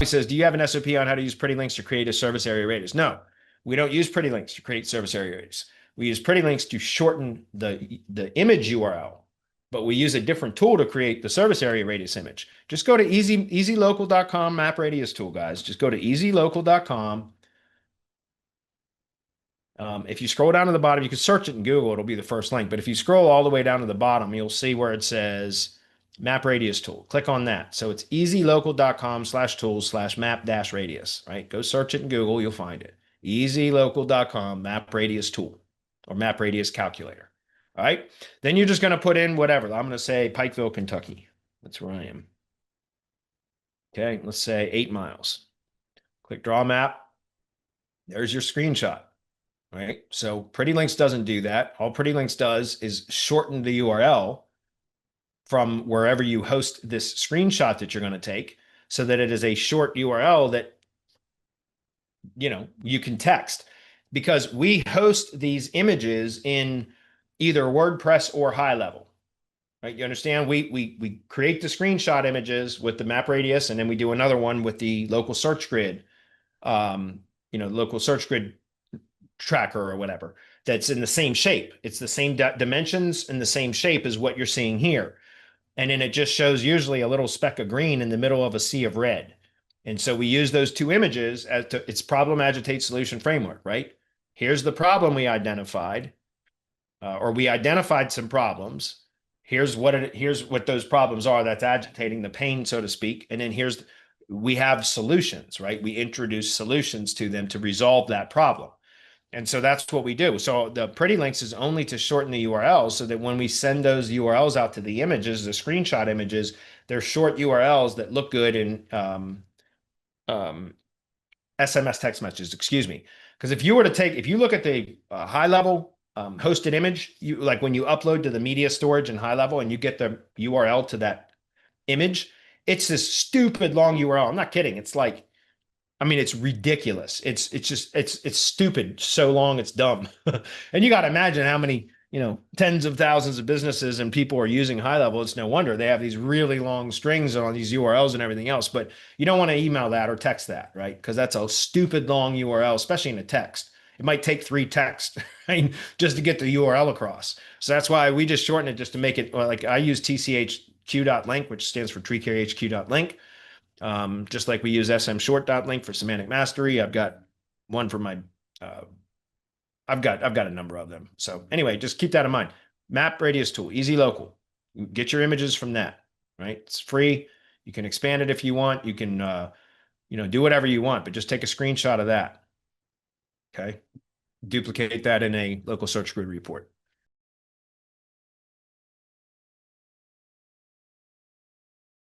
says, do you have an SOP on how to use pretty links to create a service area radius? No, we don't use pretty links to create service area radius. We use pretty links to shorten the image URL, but we use a different tool to create the service area radius image. Just go to easylocal.com map radius tool, guys. Just go to easylocal.com. If you scroll down to the bottom, you can search it in Google. It'll be the first link. But if you scroll all the way down to the bottom, you'll see where it says map radius tool. Click on that. So it's easylocal.com/tools/map-radius, right? Go search it in Google. You'll find it. easylocal.com map radius tool or map radius calculator. All right. Then you're just going to put in whatever. I'm going to say Pikeville, Kentucky. That's where I am. Okay. Let's say 8 miles. Click draw map. There's your screenshot. Right. So Pretty Links doesn't do that. All Pretty Links does is shorten the URL from wherever you host this screenshot that you're going to take so that it is a short URL that, you can text, because we host these images in either WordPress or High Level. Right. You understand? We create the screenshot images with the map radius, and then we do another one with the local search grid, local search grid tracker or whatever, that's in the same shape. It's the same dimensions and the same shape as what you're seeing here. And then it just shows usually a little speck of green in the middle of a sea of red. And so we use those two images as it's problem agitate solution framework, right? Here's the problem we identified, or we identified some problems. Here's what those problems are that's agitating the pain, so to speak. And then we have solutions, right? We introduce solutions to them to resolve that problem. And so that's what we do. So the Pretty Links is only to shorten the URLs so that when we send those URLs out to the images, the screenshot images, they're short URLs that look good in SMS text messages, excuse me. Because if you look at the High Level hosted image, like when you upload to the media storage in High Level and you get the URL to that image, it's this stupid long URL. I'm not kidding. It's like, it's ridiculous. It's stupid. So long, it's dumb. And you got to imagine how many, tens of thousands of businesses and people are using High Level. It's no wonder they have these really long strings on these URLs and everything else. But you don't want to email that or text that, right? Because that's a stupid long URL, especially in a text. It might take 3 texts, right, just to get the URL across. So that's why we just shorten it just to make it, like I use tchq.link, which stands for treecarehq.link. Just like we use smshort.link for semantic mastery. I've got one for my, I've got a number of them. So anyway, just keep that in mind. Map radius tool, easy local. Get your images from that, right? It's free. You can expand it if you want. You can, do whatever you want, but just take a screenshot of that. Okay. Duplicate that in a local search grid report.